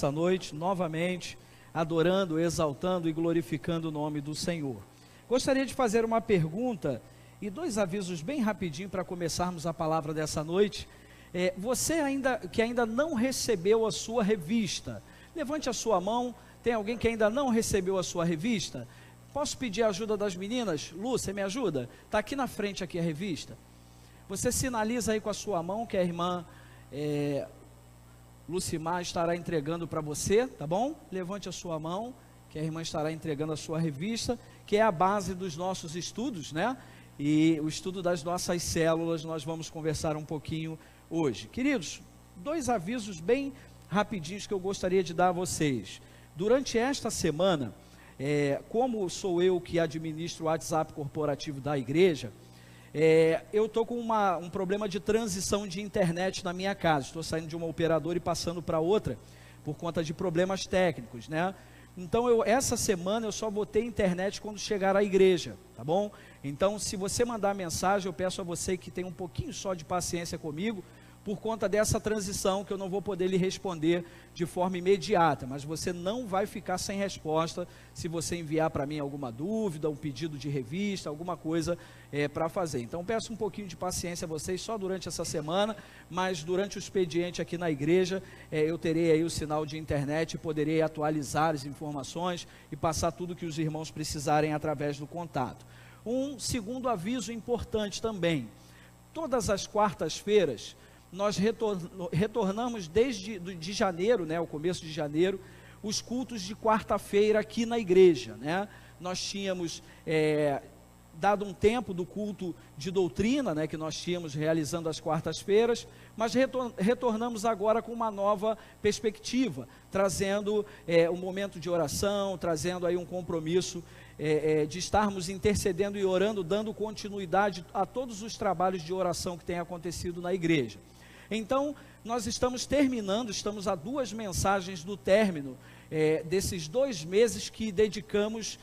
essa noite, novamente, adorando, exaltando e glorificando o nome do Senhor. Gostaria de fazer uma pergunta e 2 avisos bem rapidinho para começarmos a palavra dessa noite. Você que ainda não recebeu a sua revista, levante a sua mão. Tem alguém que ainda não recebeu a sua revista? Posso pedir a ajuda das meninas? Lu, você me ajuda? Está aqui na frente aqui a revista. Você sinaliza aí com a sua mão que a irmã Lucimar estará entregando para você, tá bom? Levante a sua mão, que a irmã estará entregando a sua revista, que é a base dos nossos estudos, né? E o estudo das nossas células, nós vamos conversar um pouquinho hoje. Queridos, 2 avisos bem rapidinhos que eu gostaria de dar a vocês. Durante esta semana, como sou eu que administro o WhatsApp corporativo da igreja, eu estou com um problema de transição de internet na minha casa. Estou saindo de uma operadora e passando para outra, por conta de problemas técnicos, né? Então, essa semana eu só vou ter internet quando chegar à igreja, tá bom? Então, se você mandar mensagem, eu peço a você que tenha um pouquinho só de paciência comigo, por conta dessa transição, que eu não vou poder lhe responder de forma imediata, mas você não vai ficar sem resposta se você enviar para mim alguma dúvida, um pedido de revista, alguma coisa para fazer. Então peço um pouquinho de paciência a vocês só durante essa semana, mas durante o expediente aqui na igreja, eu terei aí o sinal de internet e poderei atualizar as informações e passar tudo que os irmãos precisarem através do contato. Um segundo aviso importante também: todas as quartas-feiras, nós retornamos desde de janeiro, né, o começo de janeiro, os cultos de quarta-feira aqui na igreja, né? Nós tínhamos dado um tempo do culto de doutrina, né, que nós tínhamos realizando às quartas-feiras, mas retornamos agora com uma nova perspectiva, trazendo um momento de oração, trazendo aí um compromisso de estarmos intercedendo e orando, dando continuidade a todos os trabalhos de oração que têm acontecido na igreja. Então, nós estamos a 2 mensagens do término desses 2 meses que dedicamos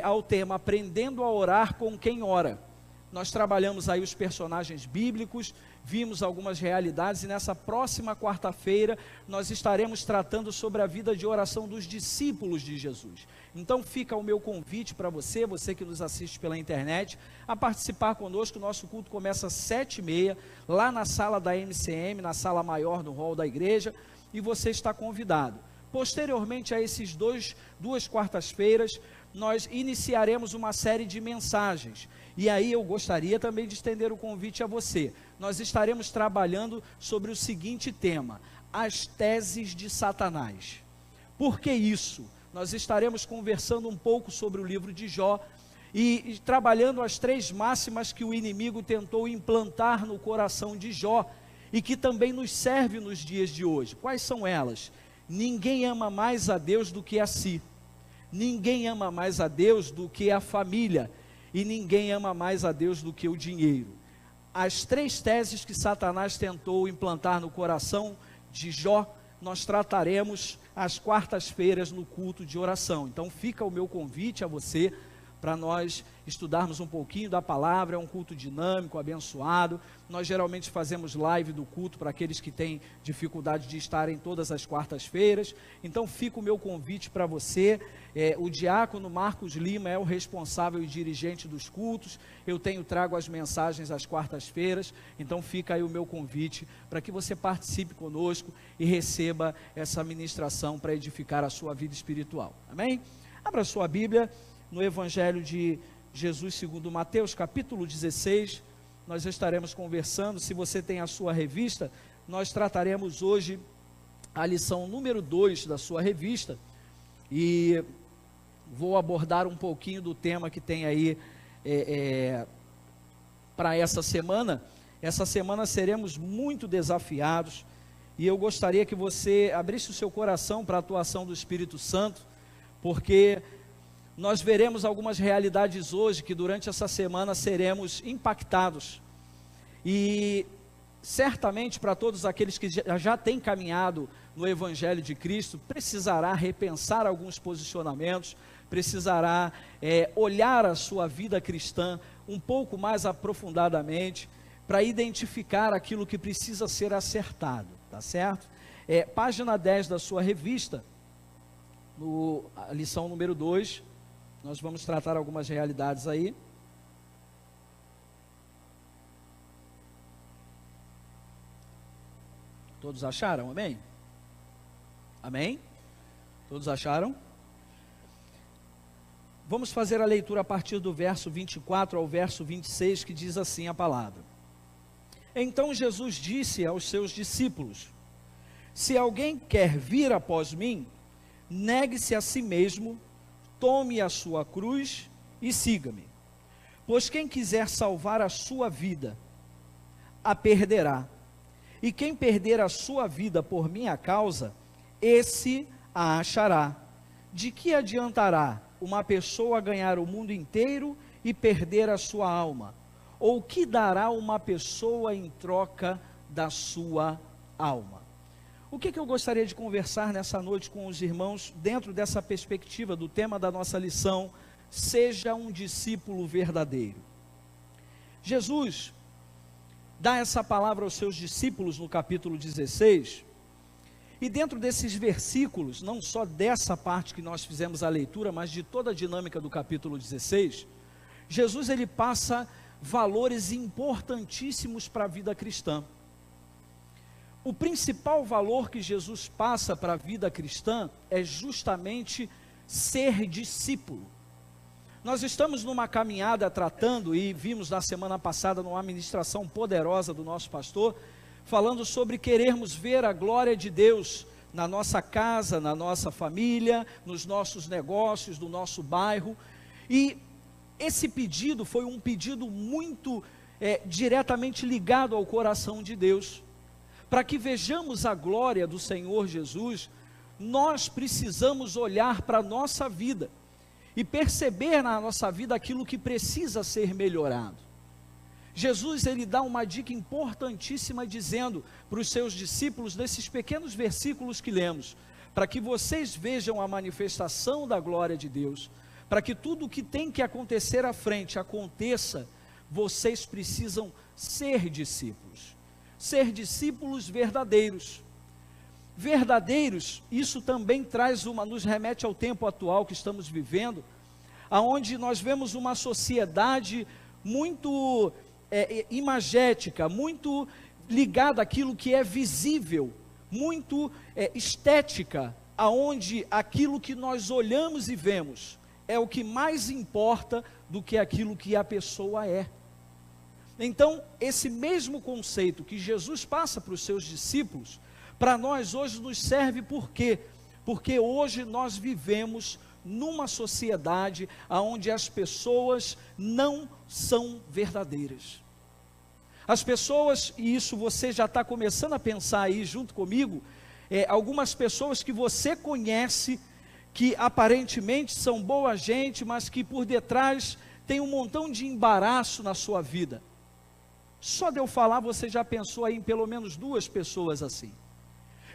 ao tema Aprendendo a Orar com Quem Ora. Nós trabalhamos aí os personagens bíblicos, vimos algumas realidades, e nessa próxima quarta-feira nós estaremos tratando sobre a vida de oração dos discípulos de Jesus. Então fica o meu convite para você que nos assiste pela internet, a participar conosco. O nosso culto começa às 7h30, lá na sala da MCM, na sala maior no hall da igreja, e você está convidado. Posteriormente a esses 2 quartas-feiras, nós iniciaremos uma série de mensagens, e aí eu gostaria também de estender o convite a você. Nós estaremos trabalhando sobre o seguinte tema: as teses de Satanás. Por que isso? Nós estaremos conversando um pouco sobre o livro de Jó, e trabalhando as 3 máximas que o inimigo tentou implantar no coração de Jó, e que também nos serve nos dias de hoje. Quais são elas? Ninguém ama mais a Deus do que a si, ninguém ama mais a Deus do que a família, e ninguém ama mais a Deus do que o dinheiro. As 3 teses que Satanás tentou implantar no coração de Jó, nós trataremos às quartas-feiras no culto de oração. Então fica o meu convite a você, para nós estudarmos um pouquinho da palavra. É um culto dinâmico, abençoado. Nós geralmente fazemos live do culto para aqueles que têm dificuldade de estarem todas as quartas-feiras. Então fica o meu convite para você. O diácono Marcos Lima é o responsável e dirigente dos cultos. Eu trago as mensagens às quartas-feiras. Então fica aí o meu convite para que você participe conosco e receba essa ministração para edificar a sua vida espiritual. Amém? Abra sua Bíblia no Evangelho de Jesus segundo Mateus, capítulo 16, nós estaremos conversando. Se você tem a sua revista, nós trataremos hoje a lição número 2 da sua revista, e vou abordar um pouquinho do tema que tem aí para essa semana. Essa semana seremos muito desafiados, e eu gostaria que você abrisse o seu coração para a atuação do Espírito Santo, porque nós veremos algumas realidades hoje que durante essa semana seremos impactados, e certamente para todos aqueles que já têm caminhado no Evangelho de Cristo, precisará repensar alguns posicionamentos, precisará olhar a sua vida cristã um pouco mais aprofundadamente, para identificar aquilo que precisa ser acertado, tá certo? página 10 da sua revista, a lição número 2, nós vamos tratar algumas realidades aí. Todos acharam? Amém? Amém? Todos acharam? Vamos fazer a leitura a partir do verso 24 ao verso 26, que diz assim a palavra. Então Jesus disse aos seus discípulos: se alguém quer vir após mim, negue-se a si mesmo, tome a sua cruz e siga-me. Pois quem quiser salvar a sua vida, a perderá. E quem perder a sua vida por minha causa, esse a achará. De que adiantará uma pessoa ganhar o mundo inteiro e perder a sua alma? Ou que dará uma pessoa em troca da sua alma? O que eu gostaria de conversar nessa noite com os irmãos, dentro dessa perspectiva do tema da nossa lição, seja um discípulo verdadeiro. Jesus dá essa palavra aos seus discípulos no capítulo 16, e dentro desses versículos, não só dessa parte que nós fizemos a leitura, mas de toda a dinâmica do capítulo 16, Jesus ele passa valores importantíssimos para a vida cristã. O principal valor que Jesus passa para a vida cristã é justamente ser discípulo. Nós estamos numa caminhada tratando, e vimos na semana passada numa ministração poderosa do nosso pastor, falando sobre querermos ver a glória de Deus na nossa casa, na nossa família, nos nossos negócios, no nosso bairro. E esse pedido foi um pedido muito diretamente ligado ao coração de Deus. Para que vejamos a glória do Senhor Jesus, nós precisamos olhar para a nossa vida e perceber na nossa vida aquilo que precisa ser melhorado. Jesus ele dá uma dica importantíssima dizendo para os seus discípulos, nesses pequenos versículos que lemos, para que vocês vejam a manifestação da glória de Deus, para que tudo o que tem que acontecer à frente aconteça, vocês precisam ser discípulos verdadeiros. Verdadeiros, isso também nos remete ao tempo atual que estamos vivendo, aonde nós vemos uma sociedade muito imagética, muito ligada àquilo que é visível, muito estética, aonde aquilo que nós olhamos e vemos é o que mais importa do que aquilo que a pessoa é. Então, esse mesmo conceito que Jesus passa para os seus discípulos, para nós hoje nos serve por quê? Porque hoje nós vivemos numa sociedade onde as pessoas não são verdadeiras. As pessoas, e isso você já está começando a pensar aí junto comigo, algumas pessoas que você conhece, que aparentemente são boa gente, mas que por detrás tem um montão de embaraço na sua vida. Só de eu falar, você já pensou aí em pelo menos 2 pessoas assim.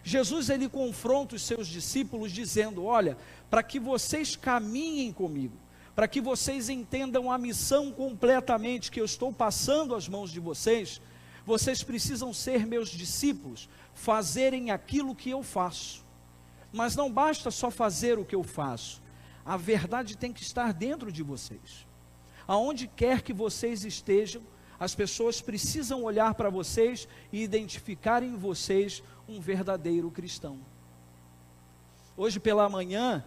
Jesus ele confronta os seus discípulos dizendo: olha, para que vocês caminhem comigo, para que vocês entendam a missão completamente que eu estou passando às mãos de vocês, vocês precisam ser meus discípulos, fazerem aquilo que eu faço. Mas não basta só fazer o que eu faço, a verdade tem que estar dentro de vocês. Aonde quer que vocês estejam, as pessoas precisam olhar para vocês e identificar em vocês um verdadeiro cristão. Hoje pela manhã,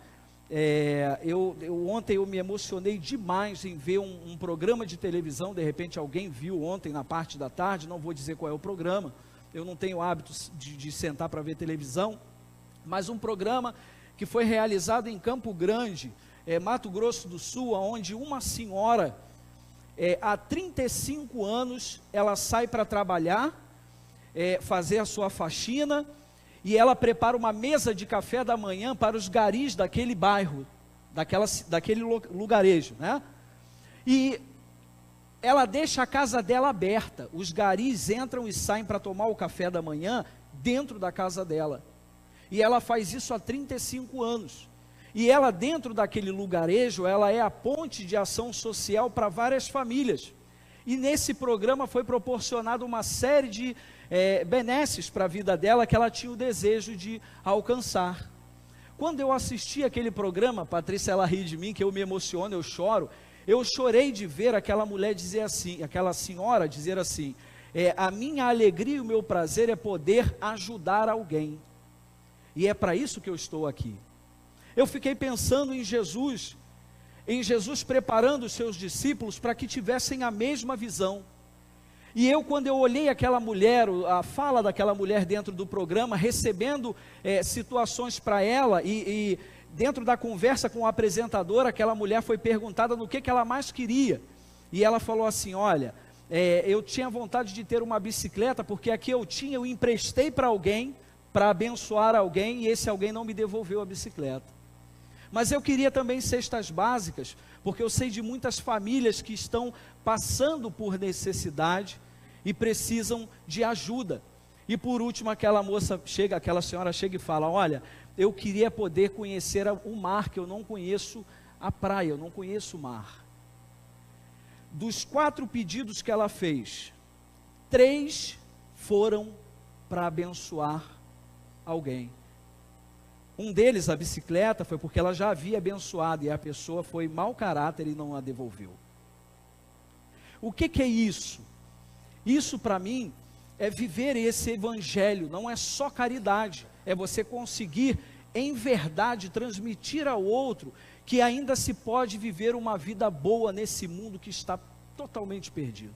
ontem eu me emocionei demais em ver um programa de televisão. De repente alguém viu ontem na parte da tarde, não vou dizer qual é o programa, eu não tenho hábito de sentar para ver televisão, mas um programa que foi realizado em Campo Grande, Mato Grosso do Sul, onde uma senhora, há 35 anos, ela sai para trabalhar, fazer a sua faxina, e ela prepara uma mesa de café da manhã para os garis daquele bairro, daquele lugarejo, né? E ela deixa a casa dela aberta, os garis entram e saem para tomar o café da manhã dentro da casa dela, e ela faz isso há 35 anos, e ela dentro daquele lugarejo, ela é a ponte de ação social para várias famílias, E nesse programa foi proporcionado uma série de benesses para a vida dela que ela tinha o desejo de alcançar. Quando eu assisti aquele programa, Patrícia, ela ri de mim, que eu me emociono, eu choro. Eu chorei de ver aquela mulher dizer assim, aquela senhora dizer assim, a minha alegria e o meu prazer é poder ajudar alguém. E é para isso que eu estou aqui. Eu fiquei pensando em Jesus preparando os seus discípulos para que tivessem a mesma visão. E eu, quando eu olhei aquela mulher, a fala daquela mulher dentro do programa, recebendo situações para ela, e dentro da conversa com o apresentador, aquela mulher foi perguntada no que ela mais queria, e ela falou assim, olha, eu tinha vontade de ter uma bicicleta, porque a que eu tinha, eu emprestei para alguém, para abençoar alguém, e esse alguém não me devolveu a bicicleta. Mas eu queria também cestas básicas, porque eu sei de muitas famílias que estão passando por necessidade e precisam de ajuda. E por último, aquela senhora chega e fala, olha, eu queria poder conhecer o mar, que eu não conheço a praia, eu não conheço o mar. Dos 4 pedidos que ela fez, 3 foram para abençoar alguém. Um deles, a bicicleta, foi porque ela já havia abençoado e a pessoa foi mau caráter e não a devolveu. O que é isso? Isso para mim é viver esse evangelho, não é só caridade, é você conseguir em verdade transmitir ao outro que ainda se pode viver uma vida boa nesse mundo que está totalmente perdido.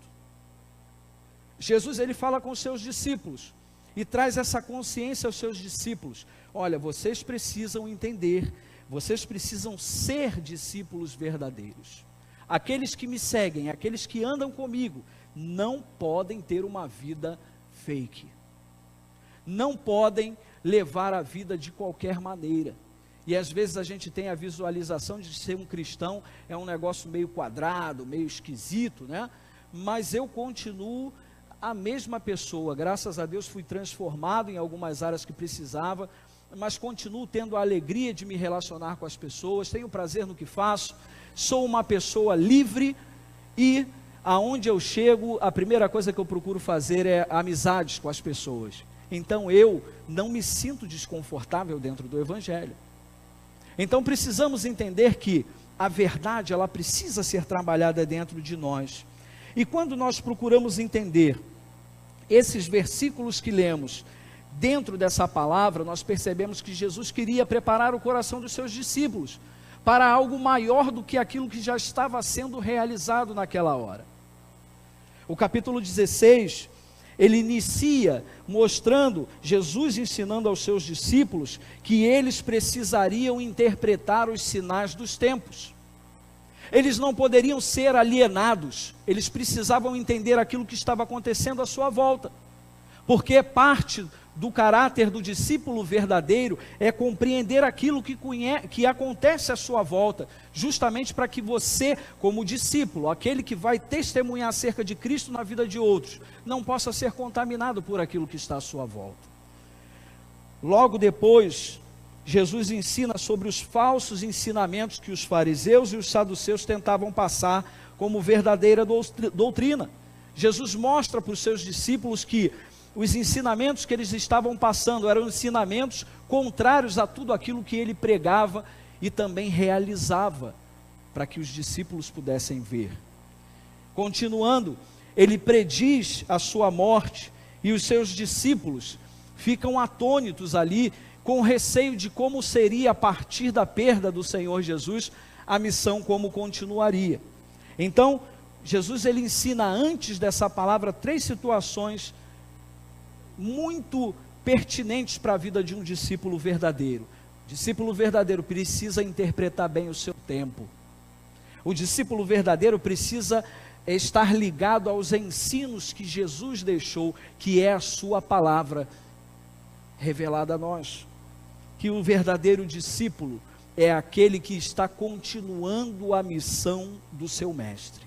Jesus, ele fala com os seus discípulos e traz essa consciência aos seus discípulos. Olha, vocês precisam entender, vocês precisam ser discípulos verdadeiros. Aqueles que me seguem, aqueles que andam comigo, não podem ter uma vida fake. Não podem levar a vida de qualquer maneira. E às vezes a gente tem a visualização de ser um cristão, é um negócio meio quadrado, meio esquisito, né? Mas eu continuo a mesma pessoa, graças a Deus fui transformado em algumas áreas que precisava, mas continuo tendo a alegria de me relacionar com as pessoas, tenho prazer no que faço, sou uma pessoa livre e aonde eu chego, a primeira coisa que eu procuro fazer é amizades com as pessoas. Então eu não me sinto desconfortável dentro do Evangelho. Então precisamos entender que a verdade, ela precisa ser trabalhada dentro de nós. E quando nós procuramos entender esses versículos que lemos dentro dessa palavra, nós percebemos que Jesus queria preparar o coração dos seus discípulos para algo maior do que aquilo que já estava sendo realizado naquela hora. O capítulo 16, ele inicia mostrando, Jesus ensinando aos seus discípulos, que eles precisariam interpretar os sinais dos tempos. Eles não poderiam ser alienados, eles precisavam entender aquilo que estava acontecendo à sua volta, porque parte do caráter do discípulo verdadeiro é compreender aquilo que acontece à sua volta, justamente para que você, como discípulo, aquele que vai testemunhar acerca de Cristo na vida de outros, não possa ser contaminado por aquilo que está à sua volta. Logo depois, Jesus ensina sobre os falsos ensinamentos que os fariseus e os saduceus tentavam passar como verdadeira doutrina. Jesus mostra para os seus discípulos que os ensinamentos que eles estavam passando eram ensinamentos contrários a tudo aquilo que ele pregava e também realizava, para que os discípulos pudessem ver. Continuando, ele prediz a sua morte e os seus discípulos ficam atônitos ali, com receio de como seria a partir da perda do Senhor Jesus, a missão como continuaria. Então, Jesus ele ensina antes dessa palavra 3 situações muito pertinentes para a vida de um discípulo verdadeiro. O discípulo verdadeiro precisa interpretar bem o seu tempo. O discípulo verdadeiro precisa estar ligado aos ensinos que Jesus deixou, que é a sua palavra revelada a nós. Que o verdadeiro discípulo é aquele que está continuando a missão do seu mestre.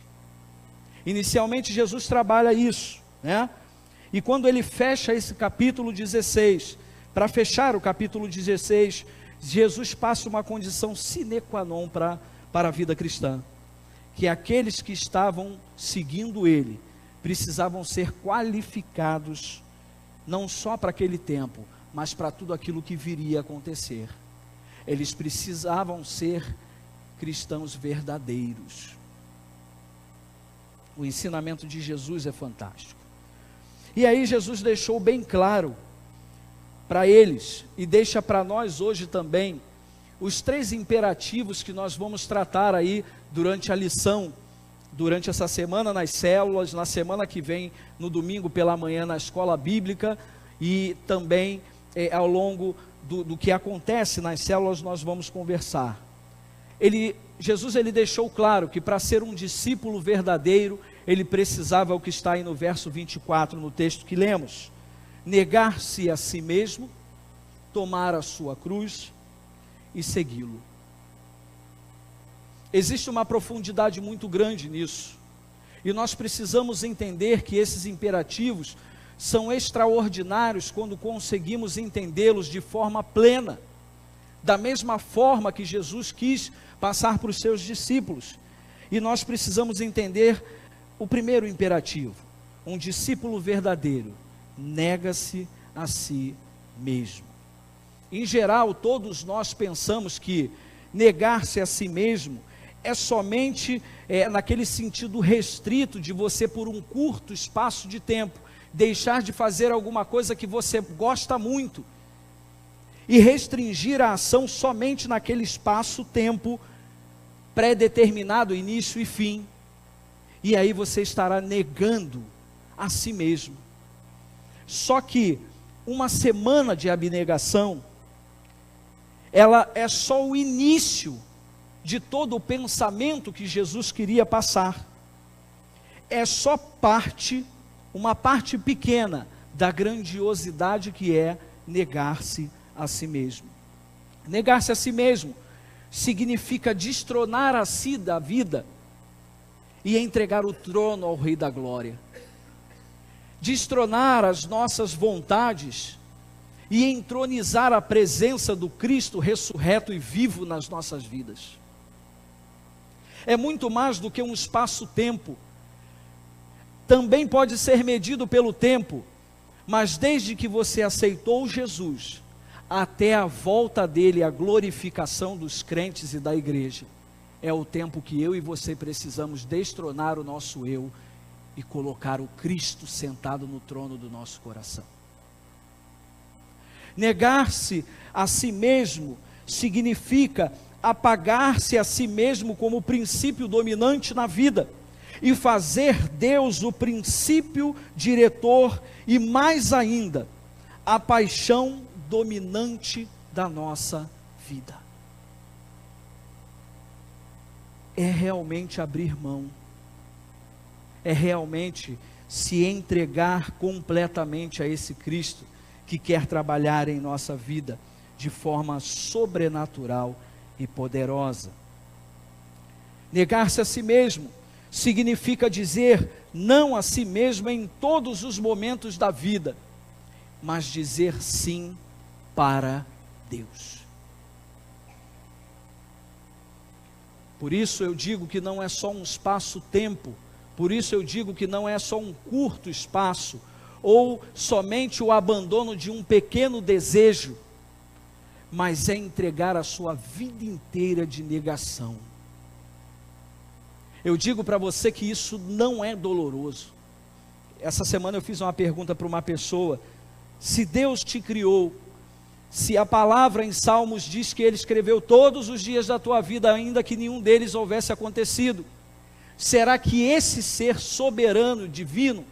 Inicialmente Jesus trabalha isso, né? E quando ele fecha esse capítulo 16, para fechar o capítulo 16, Jesus passa uma condição sine qua non para a vida cristã, que aqueles que estavam seguindo ele precisavam ser qualificados, não só para aquele tempo, mas para tudo aquilo que viria a acontecer. Eles precisavam ser cristãos verdadeiros. O ensinamento de Jesus é fantástico. E aí Jesus deixou bem claro para eles, e deixa para nós hoje também, os 3 imperativos que nós vamos tratar aí durante a lição, durante essa semana nas células, na semana que vem, no domingo pela manhã na escola bíblica, e também ao longo do que acontece nas células nós vamos conversar. Jesus deixou claro que para ser um discípulo verdadeiro, ele precisava, o que está aí no verso 24, no texto que lemos, negar-se a si mesmo, tomar a sua cruz e segui-lo. Existe uma profundidade muito grande nisso, e nós precisamos entender que esses imperativos são extraordinários quando conseguimos entendê-los de forma plena, da mesma forma que Jesus quis passar para os seus discípulos. E nós precisamos entender o primeiro imperativo: um discípulo verdadeiro nega-se a si mesmo. Em geral, todos nós pensamos que negar-se a si mesmo é somente naquele sentido restrito de você, por um curto espaço de tempo, deixar de fazer alguma coisa que você gosta muito e restringir a ação somente naquele espaço-tempo pré-determinado, início e fim. E aí você estará negando a si mesmo. Só que uma semana de abnegação, ela é só o início de todo o pensamento que Jesus queria passar. É só uma parte pequena da grandiosidade que é negar-se a si mesmo. Negar-se a si mesmo significa destronar a si da vida e entregar o trono ao Rei da Glória. Destronar as nossas vontades e entronizar a presença do Cristo ressurreto e vivo nas nossas vidas. É muito mais do que um espaço-tempo. Também pode ser medido pelo tempo, mas desde que você aceitou Jesus, até a volta dele, a glorificação dos crentes e da igreja, é o tempo que eu e você precisamos destronar o nosso eu e colocar o Cristo sentado no trono do nosso coração. Negar-se a si mesmo significa apagar-se a si mesmo como princípio dominante na vida e fazer Deus o princípio diretor e, mais ainda, a paixão dominante da nossa vida. É realmente abrir mão, é realmente se entregar completamente a esse Cristo que quer trabalhar em nossa vida de forma sobrenatural e poderosa. Negar-se a si mesmo significa dizer não a si mesmo em todos os momentos da vida, mas dizer sim para Deus. Por isso eu digo que não é só um espaço-tempo, por isso eu digo que não é só um curto espaço, ou somente o abandono de um pequeno desejo, mas é entregar a sua vida inteira de negação. Eu digo para você que isso não é doloroso. Essa semana eu fiz uma pergunta para uma pessoa: se Deus te criou, se a palavra em Salmos diz que Ele escreveu todos os dias da tua vida, ainda que nenhum deles houvesse acontecido, será que esse ser soberano, divino,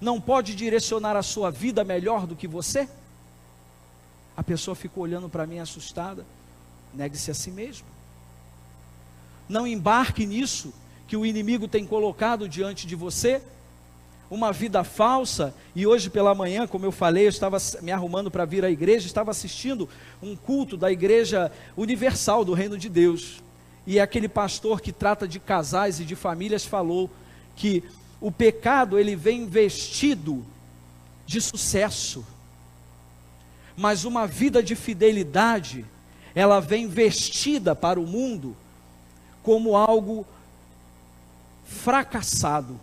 não pode direcionar a sua vida melhor do que você? A pessoa ficou olhando para mim assustada. Negue-se a si mesmo. Não embarque nisso que o inimigo tem colocado diante de você, uma vida falsa. E hoje pela manhã, como eu falei, eu estava me arrumando para vir à igreja, estava assistindo um culto da Igreja Universal do Reino de Deus, e aquele pastor que trata de casais e de famílias falou que o pecado, ele vem vestido de sucesso, mas uma vida de fidelidade, ela vem vestida para o mundo como algo fracassado.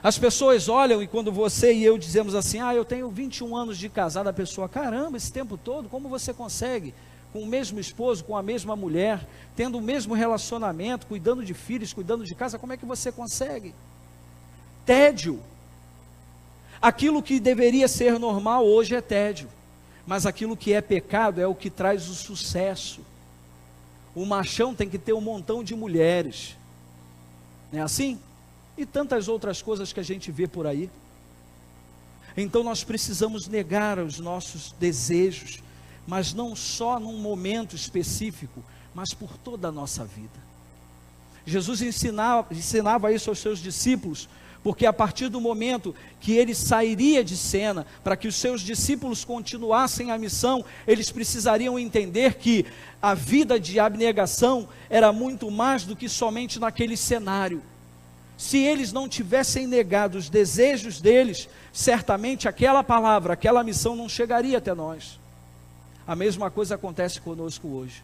As pessoas olham e quando você e eu dizemos assim, eu tenho 21 anos de casado, a pessoa, caramba, esse tempo todo, como você consegue? Com o mesmo esposo, com a mesma mulher, tendo o mesmo relacionamento, cuidando de filhos, cuidando de casa, como é que você consegue? Tédio. Aquilo que deveria ser normal hoje é tédio, mas aquilo que é pecado é o que traz o sucesso. O machão tem que ter um montão de mulheres, não é assim? E tantas outras coisas que a gente vê por aí. Então nós precisamos negar os nossos desejos, mas não só num momento específico, mas por toda a nossa vida. Jesus ensinava isso aos seus discípulos, porque a partir do momento que ele sairia de cena, para que os seus discípulos continuassem a missão, eles precisariam entender que a vida de abnegação era muito mais do que somente naquele cenário. Se eles não tivessem negado os desejos deles, certamente aquela palavra, aquela missão não chegaria até nós. A mesma coisa acontece conosco hoje.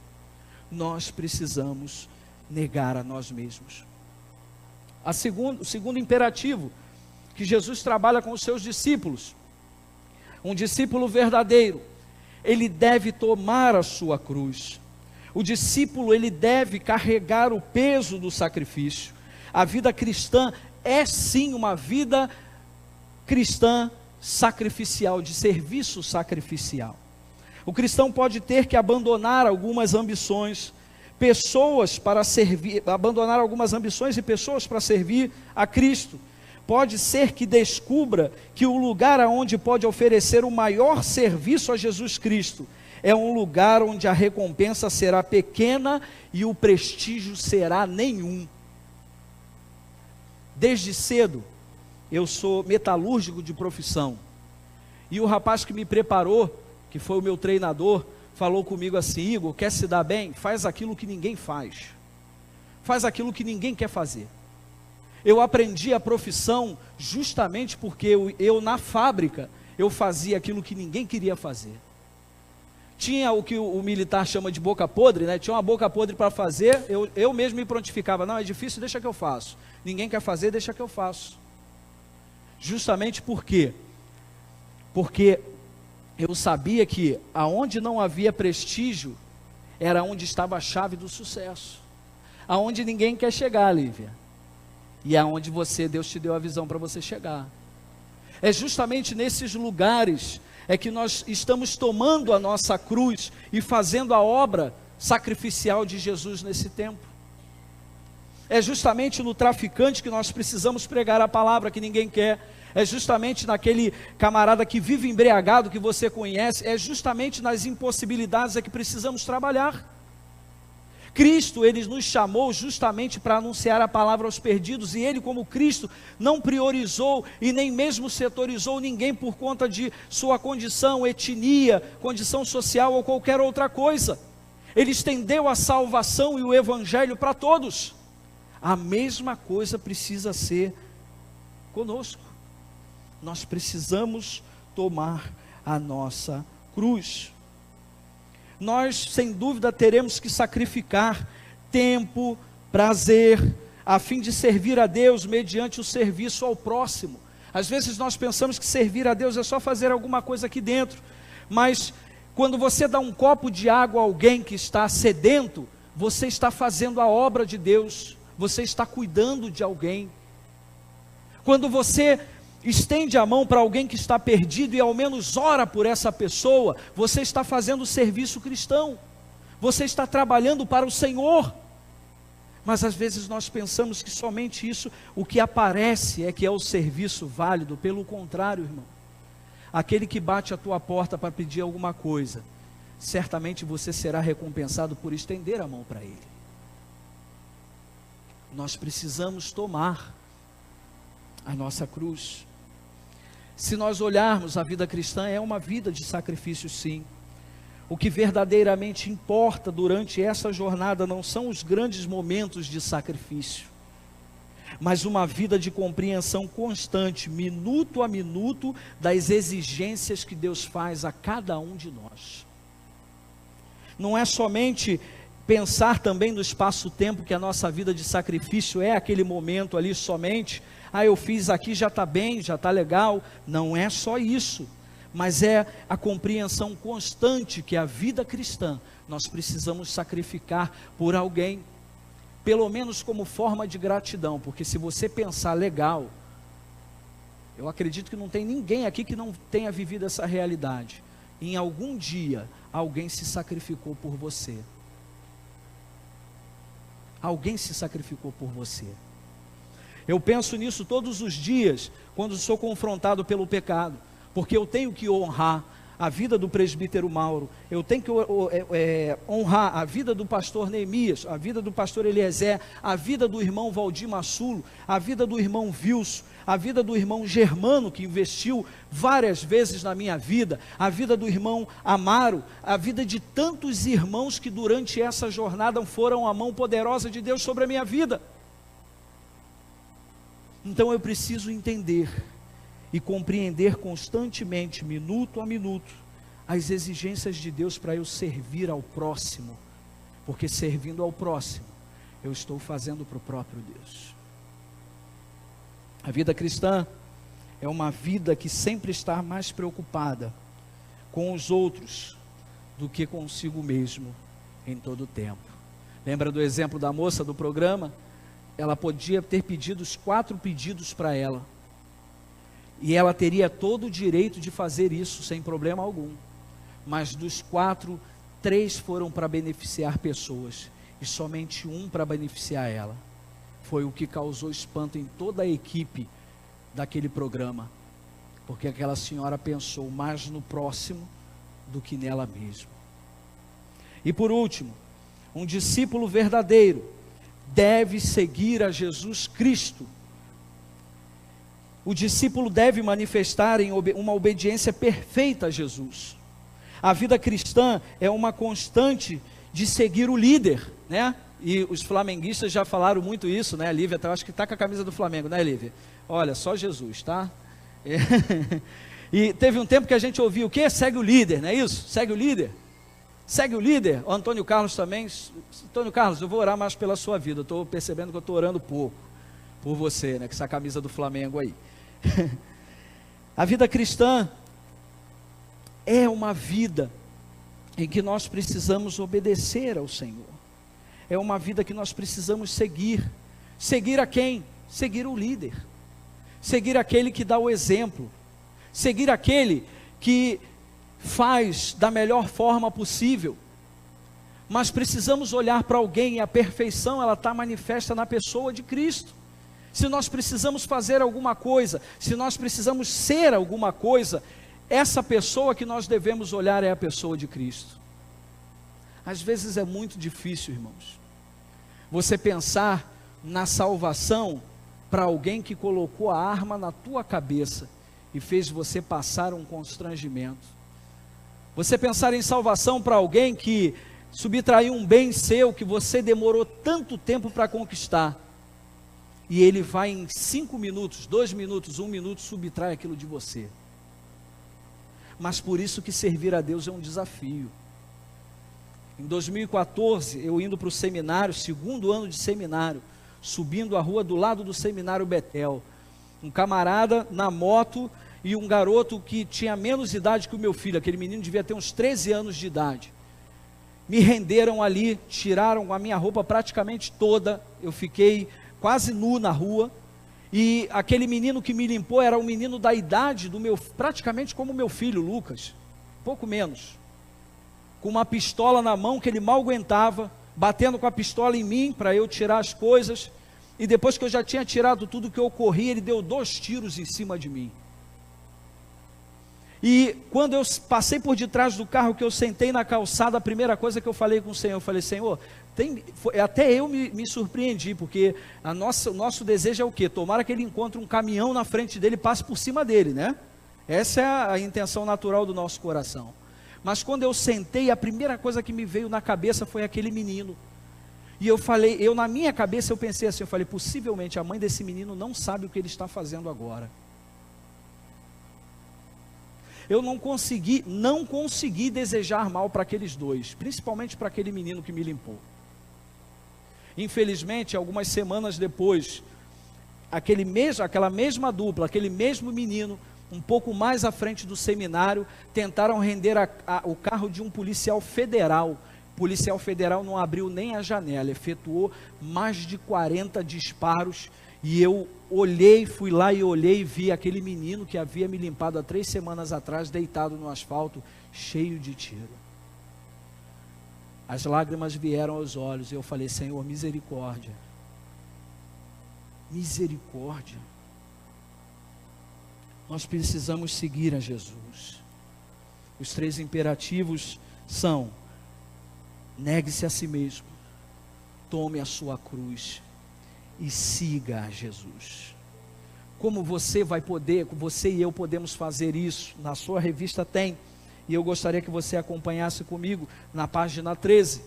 Nós precisamos negar a nós mesmos. O segundo imperativo que Jesus trabalha com os seus discípulos, um discípulo verdadeiro, ele deve tomar a sua cruz. O discípulo, ele deve carregar o peso do sacrifício. A vida cristã é sim uma vida cristã sacrificial, de serviço sacrificial. O cristão pode ter que abandonar algumas ambições, abandonar algumas ambições e pessoas para servir a Cristo. Pode ser que descubra que o lugar aonde pode oferecer o maior serviço a Jesus Cristo é um lugar onde a recompensa será pequena e o prestígio será nenhum. Desde cedo, eu sou metalúrgico de profissão, e o rapaz que me preparou, que foi o meu treinador, falou comigo assim: Igor, quer se dar bem? Faz aquilo que ninguém faz, faz aquilo que ninguém quer fazer. Eu aprendi a profissão justamente porque eu na fábrica, eu fazia aquilo que ninguém queria fazer. Tinha o que o militar chama de boca podre, né? Tinha uma boca podre para fazer, eu mesmo me prontificava, não, é difícil, deixa que eu faço. Ninguém quer fazer, deixa que eu faço. Justamente por quê? Porque eu sabia que aonde não havia prestígio, era onde estava a chave do sucesso. Aonde ninguém quer chegar, Lívia. E aonde Deus te deu a visão para você chegar. É justamente nesses lugares é que nós estamos tomando a nossa cruz e fazendo a obra sacrificial de Jesus nesse tempo. É justamente no traficante que nós precisamos pregar a palavra que ninguém quer. É justamente naquele camarada que vive embriagado que você conhece. É justamente nas impossibilidades é que precisamos trabalhar. Cristo, Ele nos chamou justamente para anunciar a palavra aos perdidos, e Ele, como Cristo, não priorizou e nem mesmo setorizou ninguém por conta de sua condição, etnia, condição social ou qualquer outra coisa. Ele estendeu a salvação e o evangelho para todos. A mesma coisa precisa ser conosco. Nós precisamos tomar a nossa cruz. Nós, sem dúvida, teremos que sacrificar tempo, prazer, a fim de servir a Deus mediante o serviço ao próximo. Às vezes nós pensamos que servir a Deus é só fazer alguma coisa aqui dentro, mas quando você dá um copo de água a alguém que está sedento, você está fazendo a obra de Deus, você está cuidando de alguém. Quando você estende a mão para alguém que está perdido e ao menos ora por essa pessoa, você está fazendo o serviço cristão, você está trabalhando para o Senhor. Mas às vezes nós pensamos que somente isso, o que aparece é que é o serviço válido. Pelo contrário, irmão, aquele que bate a tua porta para pedir alguma coisa, certamente você será recompensado por estender a mão para ele. Nós precisamos tomar a nossa cruz. Se nós olharmos, a vida cristã é uma vida de sacrifício, sim. O que verdadeiramente importa durante essa jornada não são os grandes momentos de sacrifício, mas uma vida de compreensão constante, minuto a minuto, das exigências que Deus faz a cada um de nós. Não é somente pensar também no espaço-tempo, que a nossa vida de sacrifício é aquele momento ali somente. Eu fiz aqui, já está bem, já está legal. Não é só isso, mas é a compreensão constante que a vida cristã, nós precisamos sacrificar por alguém, pelo menos como forma de gratidão, porque se você pensar legal, eu acredito que não tem ninguém aqui que não tenha vivido essa realidade. Em algum dia, alguém se sacrificou por você. Alguém se sacrificou por você. Eu penso nisso todos os dias, quando sou confrontado pelo pecado, porque eu tenho que honrar a vida do presbítero Mauro, eu tenho que honrar a vida do pastor Neemias, a vida do pastor Eliezer, a vida do irmão Valdir Massulo, a vida do irmão Vilso, a vida do irmão Germano, que investiu várias vezes na minha vida, a vida do irmão Amaro, a vida de tantos irmãos que durante essa jornada foram a mão poderosa de Deus sobre a minha vida. Então eu preciso entender e compreender constantemente, minuto a minuto, as exigências de Deus para eu servir ao próximo, porque servindo ao próximo, eu estou fazendo para o próprio Deus. A vida cristã é uma vida que sempre está mais preocupada com os outros do que consigo mesmo em todo o tempo. Lembra do exemplo da moça do programa? Ela podia ter pedido os 4 pedidos para ela, e ela teria todo o direito de fazer isso sem problema algum, mas dos 4, 3 foram para beneficiar pessoas, e somente um para beneficiar ela. Foi o que causou espanto em toda a equipe daquele programa, porque aquela senhora pensou mais no próximo do que nela mesma. E por último, um discípulo verdadeiro deve seguir a Jesus Cristo. O discípulo deve manifestar uma obediência perfeita a Jesus. A vida cristã é uma constante de seguir o líder, né? E os flamenguistas já falaram muito isso, né, Lívia? Eu acho que está com a camisa do Flamengo, né, Lívia? Olha, só Jesus, tá? E teve um tempo que a gente ouvia o quê? Segue o líder, não é isso? Segue o líder. Segue o líder. O Antônio Carlos também. Antônio Carlos, eu vou orar mais pela sua vida. Eu estou percebendo que eu estou orando pouco por você, né? Com essa camisa do Flamengo aí. A vida cristã é uma vida em que nós precisamos obedecer ao Senhor. É uma vida que nós precisamos seguir. Seguir a quem? Seguir o líder. Seguir aquele que dá o exemplo. Seguir aquele que faz da melhor forma possível. Mas precisamos olhar para alguém, e a perfeição ela está manifesta na pessoa de Cristo. Se nós precisamos fazer alguma coisa, se nós precisamos ser alguma coisa, essa pessoa que nós devemos olhar é a pessoa de Cristo. Às vezes é muito difícil, irmãos, você pensar na salvação para alguém que colocou a arma na tua cabeça e fez você passar um constrangimento. Você pensar em salvação para alguém que subtraiu um bem seu que você demorou tanto tempo para conquistar, e ele vai em 5 minutos, 2 minutos, 1 minuto, subtrai aquilo de você. Mas por isso que servir a Deus é um desafio. Em 2014, eu indo para o seminário, 2º ano de seminário, subindo a rua do lado do seminário Betel, um camarada na moto e um garoto que tinha menos idade que o meu filho, aquele menino devia ter uns 13 anos de idade, me renderam ali, tiraram a minha roupa praticamente toda, eu fiquei quase nu na rua, e aquele menino que me limpou era um menino da idade do meu, praticamente como o meu filho, Lucas, pouco menos, com uma pistola na mão que ele mal aguentava, batendo com a pistola em mim, para eu tirar as coisas, e depois que eu já tinha tirado tudo que eu corri, ele deu 2 tiros em cima de mim. E quando eu passei por detrás do carro, que eu sentei na calçada, a primeira coisa que eu falei com o Senhor, eu falei: Senhor, até eu me surpreendi, porque o nosso desejo é o quê? Tomara que ele encontre um caminhão na frente dele e passe por cima dele, né? Essa é a intenção natural do nosso coração. Mas quando eu sentei, a primeira coisa que me veio na cabeça foi aquele menino. E eu falei, na minha cabeça eu pensei assim, eu falei, possivelmente a mãe desse menino não sabe o que ele está fazendo agora. eu não consegui desejar mal para aqueles dois, principalmente para aquele menino que me limpou. Infelizmente, algumas semanas depois, aquela mesma dupla, aquele mesmo menino, um pouco mais à frente do seminário, tentaram render o carro de um policial federal. O policial federal não abriu nem a janela, efetuou mais de 40 disparos, e eu fui lá e olhei e vi aquele menino que havia me limpado há 3 semanas atrás, deitado no asfalto, cheio de tiro. As lágrimas vieram aos olhos, e eu falei: Senhor, misericórdia, misericórdia. Nós precisamos seguir a Jesus. Os 3 imperativos são: negue-se a si mesmo, tome a sua cruz e siga a Jesus. Como você e eu podemos fazer isso? Na sua revista tem, e eu gostaria que você acompanhasse comigo na página 13.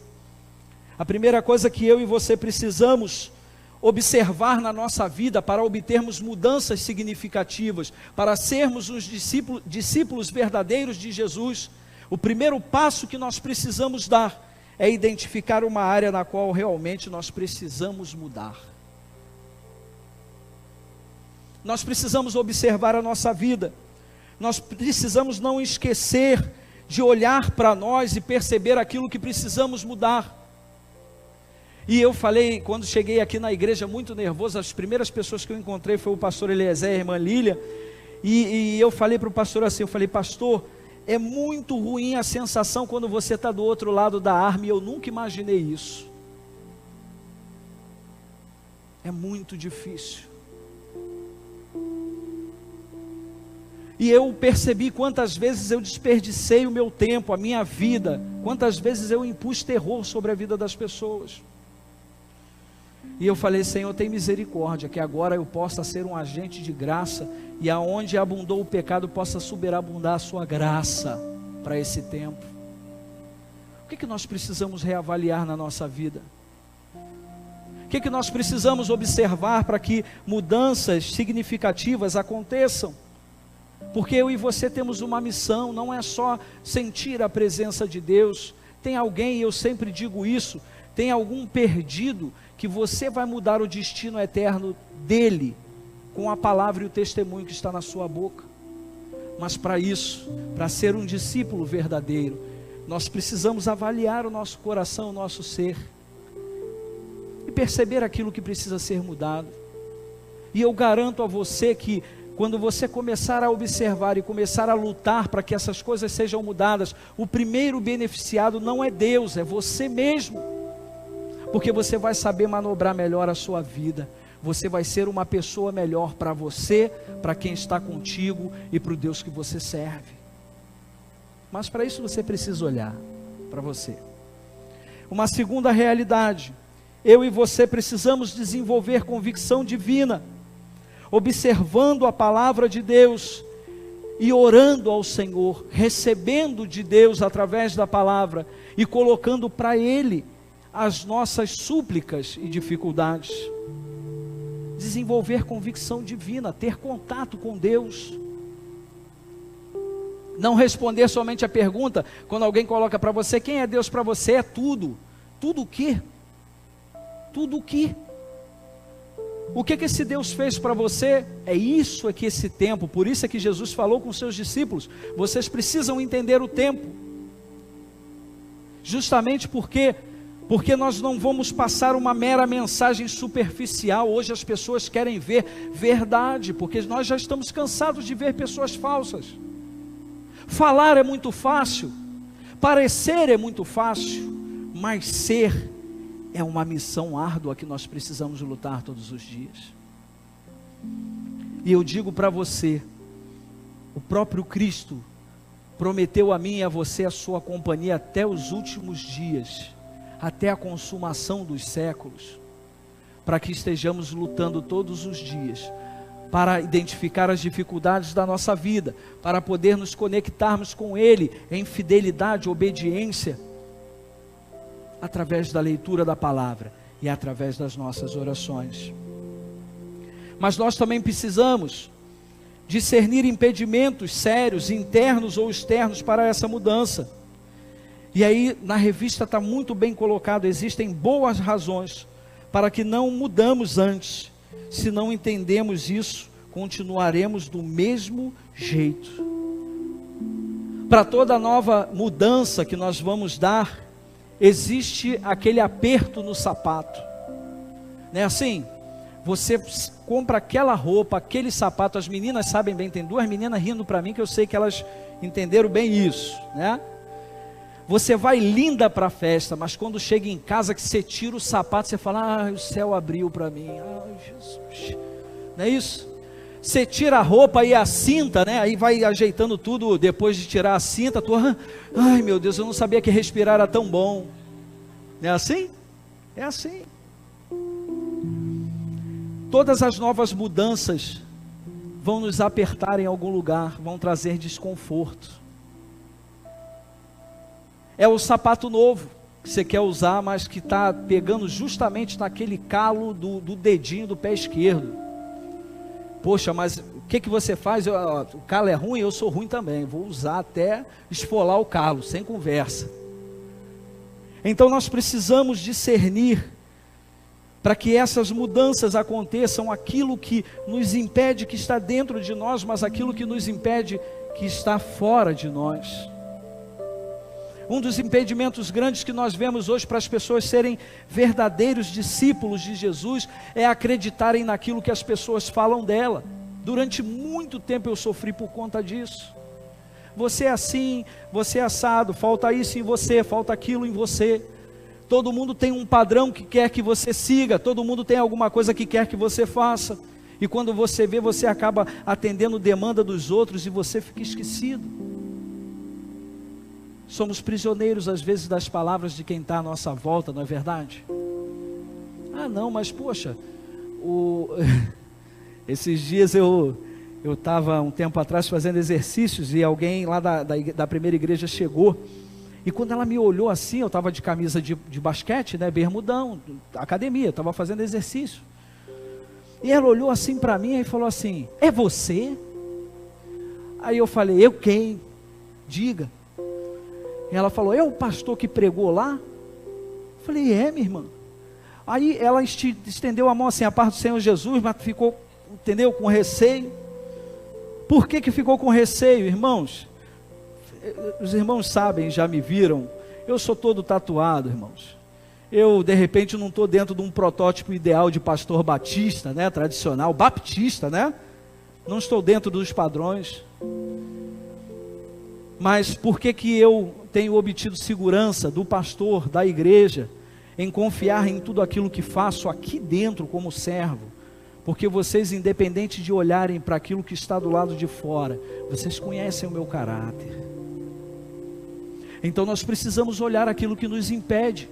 A primeira coisa que eu e você precisamos observar na nossa vida para obtermos mudanças significativas, para sermos os discípulos verdadeiros de Jesus, o primeiro passo que nós precisamos dar é identificar uma área na qual realmente nós precisamos mudar. Nós precisamos observar a nossa vida, nós precisamos não esquecer de olhar para nós e perceber aquilo que precisamos mudar. E eu falei, quando cheguei aqui na igreja muito nervoso, as primeiras pessoas que eu encontrei foi o pastor Eliezer e a irmã Lília, e eu falei para o pastor assim, pastor, é muito ruim a sensação quando você está do outro lado da arma, e eu nunca imaginei isso. É muito difícil. E eu percebi quantas vezes eu desperdicei o meu tempo, a minha vida, quantas vezes eu impus terror sobre a vida das pessoas. E eu falei: Senhor, tem misericórdia, que agora eu possa ser um agente de graça, e aonde abundou o pecado, possa superabundar a sua graça para esse tempo. O que nós precisamos reavaliar na nossa vida? O que nós precisamos observar para que mudanças significativas aconteçam? Porque eu e você temos uma missão, não é só sentir a presença de Deus. Tem alguém, e eu sempre digo isso, tem algum perdido que você vai mudar o destino eterno dele, com a palavra e o testemunho que está na sua boca. Mas para isso, para ser um discípulo verdadeiro, nós precisamos avaliar o nosso coração, o nosso ser, e perceber aquilo que precisa ser mudado. E eu garanto a você que, quando você começar a observar e começar a lutar para que essas coisas sejam mudadas, o primeiro beneficiado não é Deus, é você mesmo. Porque você vai saber manobrar melhor a sua vida. Você vai ser uma pessoa melhor para você, para quem está contigo e para o Deus que você serve. Mas para isso você precisa olhar para você. Uma segunda realidade: eu e você precisamos desenvolver convicção divina, observando a palavra de Deus e orando ao Senhor, recebendo de Deus através da palavra e colocando para Ele as nossas súplicas e dificuldades. Desenvolver convicção divina, ter contato com Deus. Não responder somente a pergunta, quando alguém coloca para você: quem é Deus para você? É tudo. Tudo o quê? Tudo o quê? O que esse Deus fez para você? É isso aqui, esse tempo. Por isso é que Jesus falou com seus discípulos: vocês precisam entender o tempo. Justamente porque nós não vamos passar uma mera mensagem superficial. Hoje as pessoas querem ver verdade, porque nós já estamos cansados de ver pessoas falsas. Falar é muito fácil, parecer é muito fácil, mas ser é uma missão árdua que nós precisamos lutar todos os dias. E eu digo para você, o próprio Cristo prometeu a mim e a você a sua companhia até os últimos dias, até a consumação dos séculos, para que estejamos lutando todos os dias, para identificar as dificuldades da nossa vida, para poder nos conectarmos com Ele em fidelidade, obediência, através da leitura da palavra e através das nossas orações. Mas nós também precisamos discernir impedimentos sérios, internos ou externos para essa mudança. E aí na revista está muito bem colocado, existem boas razões para que não mudamos antes. Se não entendemos isso, continuaremos do mesmo jeito. Para toda nova mudança que nós vamos dar, existe aquele aperto no sapato. Não é assim? Você compra aquela roupa, aquele sapato, as meninas sabem bem, tem duas meninas rindo para mim que eu sei que elas entenderam bem isso, né? Você vai linda para a festa, mas quando chega em casa que você tira o sapato, você fala, o céu abriu para mim, Jesus, não é isso? Você tira a roupa e a cinta, né? Aí vai ajeitando tudo, depois de tirar a cinta, ai meu Deus, eu não sabia que respirar era tão bom. Não é assim? É assim. Todas as novas mudanças vão nos apertar em algum lugar, vão trazer desconforto. É o sapato novo que você quer usar, mas que está pegando justamente naquele calo do dedinho do pé esquerdo. Poxa, mas o que você faz? O calo é ruim, eu sou ruim também, vou usar até esfolar o calo, sem conversa. Então nós precisamos discernir, para que essas mudanças aconteçam, aquilo que nos impede que está dentro de nós, mas aquilo que nos impede que está fora de nós. Um dos impedimentos grandes que nós vemos hoje para as pessoas serem verdadeiros discípulos de Jesus é acreditarem naquilo que as pessoas falam dela. Durante muito tempo eu sofri por conta disso. Você é assim, você é assado, falta isso em você, falta aquilo em você. Todo mundo tem um padrão que quer que você siga, todo mundo tem alguma coisa que quer que você faça. E quando você vê, você acaba atendendo demanda dos outros e você fica esquecido. Somos prisioneiros às vezes das palavras de quem está à nossa volta, não é verdade? Ah não, mas poxa, esses dias eu estava um tempo atrás fazendo exercícios e alguém lá da primeira igreja chegou. E quando ela me olhou assim, eu estava de camisa de basquete, né, bermudão, academia, estava fazendo exercício. E ela olhou assim para mim e falou assim, é você? Aí eu falei, eu quem? Diga. E ela falou, é o pastor que pregou lá? Eu falei, é minha irmã. Aí ela estendeu a mão assim, a parte do Senhor Jesus, mas ficou, entendeu, com receio. Por que ficou com receio, irmãos? Os irmãos sabem, já me viram, eu sou todo tatuado, irmãos. Eu, de repente, não estou dentro de um protótipo ideal de pastor batista, né, tradicional, baptista, né? Não estou dentro dos padrões. Mas por que eu tenho obtido segurança do pastor, da igreja, em confiar em tudo aquilo que faço aqui dentro como servo? Porque vocês, independente de olharem para aquilo que está do lado de fora, vocês conhecem o meu caráter. Então nós precisamos olhar aquilo que nos impede,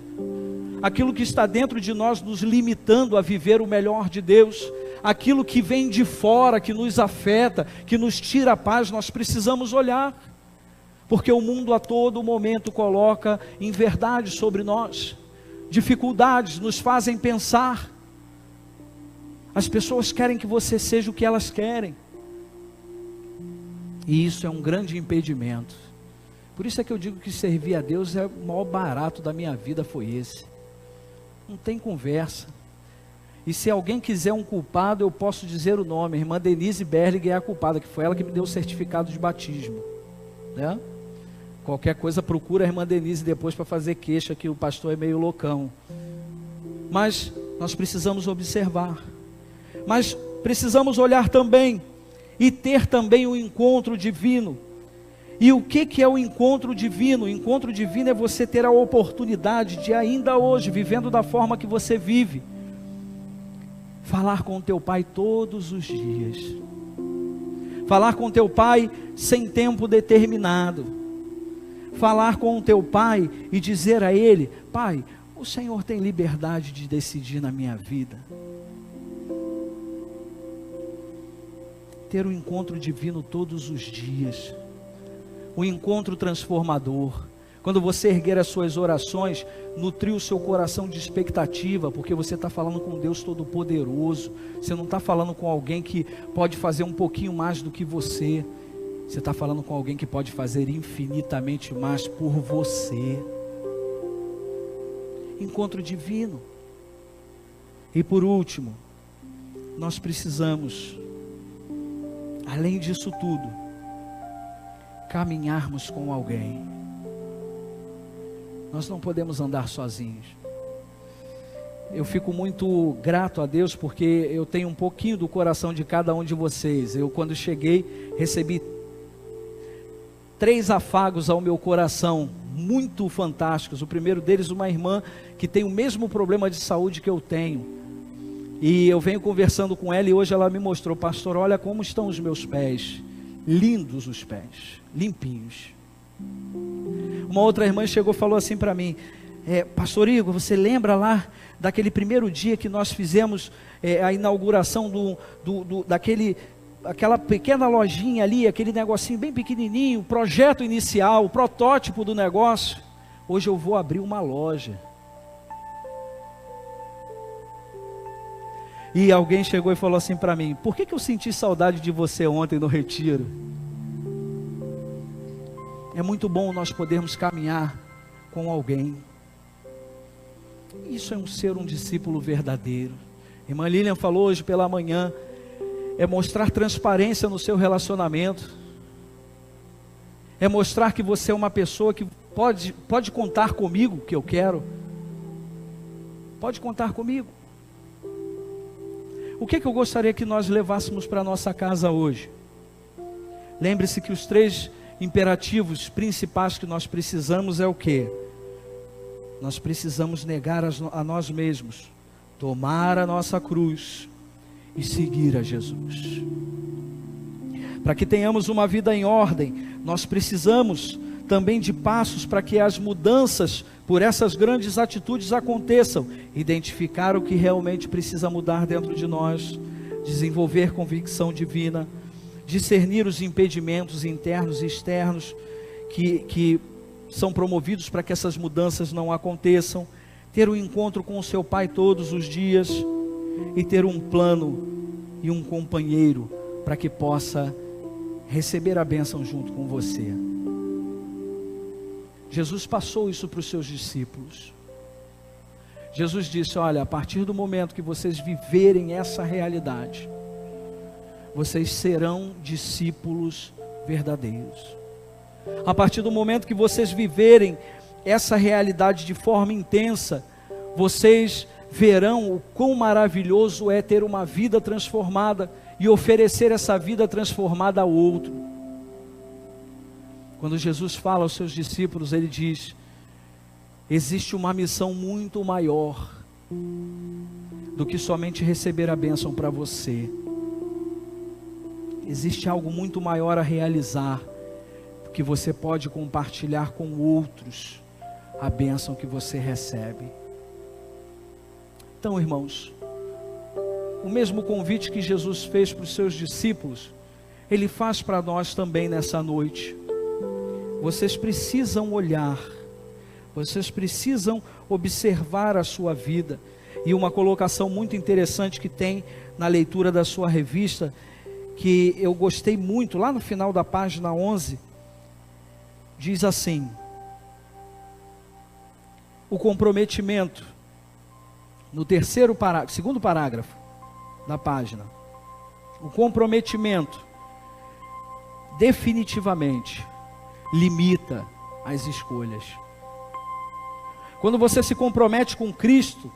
aquilo que está dentro de nós nos limitando a viver o melhor de Deus, aquilo que vem de fora, que nos afeta, que nos tira a paz, nós precisamos olhar, porque o mundo a todo momento coloca inverdades sobre nós, dificuldades nos fazem pensar, as pessoas querem que você seja o que elas querem, e isso é um grande impedimento. Por isso é que eu digo que servir a Deus é o maior barato da minha vida, foi esse. Não tem conversa. E se alguém quiser um culpado, eu posso dizer o nome. A irmã Denise Berlig é a culpada, que foi ela que me deu o certificado de batismo, né? Qualquer coisa procura a irmã Denise depois para fazer queixa que o pastor é meio loucão. Mas nós precisamos observar. Mas precisamos olhar também e ter também o encontro divino. E o que é o encontro divino? O encontro divino é você ter a oportunidade de ainda hoje, vivendo da forma que você vive, falar com o teu Pai todos os dias. Falar com o teu Pai sem tempo determinado. Falar com o teu Pai e dizer a Ele, Pai, o Senhor tem liberdade de decidir na minha vida. Ter um encontro divino todos os dias. Um encontro transformador, Quando você erguer as suas orações, nutrir o seu coração de expectativa, porque você está falando com Deus Todo-Poderoso. Você não está falando com alguém que pode fazer um pouquinho mais do que você. Você está falando com alguém que pode fazer infinitamente mais por você. Encontro divino. E por último, nós precisamos, além disso tudo, caminharmos com alguém. Nós não podemos andar sozinhos. Eu fico muito grato a Deus, porque eu tenho um pouquinho do coração de cada um de vocês. Eu, quando cheguei, recebi 3 afagos ao meu coração, muito fantásticos. O primeiro deles, uma irmã que tem o mesmo problema de saúde que eu tenho. E eu venho conversando com ela e hoje ela me mostrou: pastor, olha como estão os meus pés. Lindos os pés, limpinhos. Uma outra irmã chegou e falou assim para mim: pastor Igor, você lembra lá daquele primeiro dia que nós fizemos a inauguração daquela pequena lojinha ali, aquele negocinho bem pequenininho, projeto inicial, o protótipo do negócio? Hoje eu vou abrir uma loja. E alguém chegou e falou assim para mim: por que eu senti saudade de você ontem no retiro? É muito bom nós podermos caminhar com alguém. Isso é ser um discípulo verdadeiro. Irmã Lilian falou hoje pela manhã, é mostrar transparência no seu relacionamento. É mostrar que você é uma pessoa que pode contar comigo, que eu quero. Pode contar comigo. O que eu gostaria que nós levássemos para a nossa casa hoje? Lembre-se que os 3 imperativos principais que nós precisamos é o quê? Nós precisamos negar a nós mesmos, tomar a nossa cruz e seguir a Jesus. Para que tenhamos uma vida em ordem, nós precisamos também de passos para que as mudanças por essas grandes atitudes aconteçam. Identificar o que realmente precisa mudar dentro de nós, desenvolver convicção divina, discernir os impedimentos internos e externos que são promovidos para que essas mudanças não aconteçam, ter um encontro com o seu Pai todos os dias e ter um plano e um companheiro para que possa receber a bênção junto com você. Jesus passou isso para os seus discípulos. Jesus disse: olha, a partir do momento que vocês viverem essa realidade, vocês serão discípulos verdadeiros. A partir do momento que vocês viverem essa realidade de forma intensa, vocês verão o quão maravilhoso é ter uma vida transformada e oferecer essa vida transformada ao outro. Quando Jesus fala aos seus discípulos, ele diz: existe uma missão muito maior do que somente receber a bênção para você. Existe algo muito maior a realizar, que você pode compartilhar com outros a bênção que você recebe. Então, irmãos, o mesmo convite que Jesus fez para os seus discípulos, Ele faz para nós também nessa noite. Vocês precisam olhar, vocês precisam observar a sua vida. E uma colocação muito interessante que tem na leitura da sua revista, que eu gostei muito, lá no final da página 11, diz assim: o comprometimento, no segundo parágrafo da página, o comprometimento definitivamente limita as escolhas. Quando você se compromete com Cristo,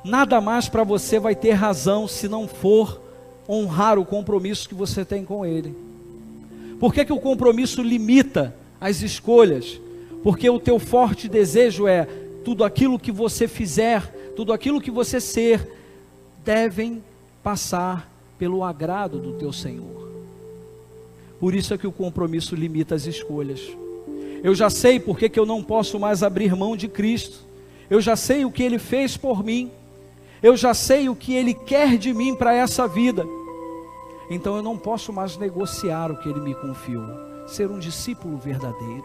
nada mais para você vai ter razão se não for honrar o compromisso que você tem com Ele. Por que o compromisso limita as escolhas? Porque o teu forte desejo é: tudo aquilo que você fizer, tudo aquilo que você ser, devem passar pelo agrado do teu Senhor. Por isso é que o compromisso limita as escolhas. Eu já sei por que eu não posso mais abrir mão de Cristo. Eu já sei o que Ele fez por mim. Eu já sei o que Ele quer de mim para essa vida. Então eu não posso mais negociar o que Ele me confiou. Ser um discípulo verdadeiro.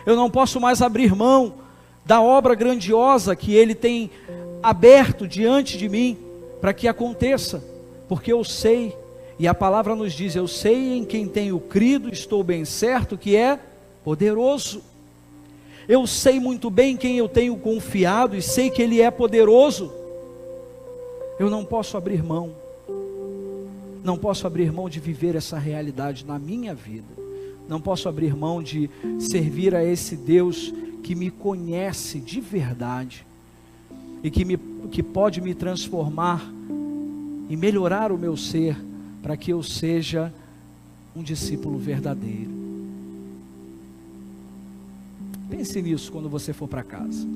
Eu não posso mais abrir mão da obra grandiosa que Ele tem aberto diante de mim para que aconteça, porque eu sei, e a palavra nos diz, eu sei em quem tenho crido, estou bem certo que é poderoso. Eu sei muito bem em quem eu tenho confiado e sei que Ele é poderoso. Eu não posso abrir mão, não posso abrir mão de viver essa realidade na minha vida, não posso abrir mão de servir a esse Deus que me conhece de verdade e que pode me transformar e melhorar o meu ser para que eu seja um discípulo verdadeiro. Pense nisso quando você for para casa.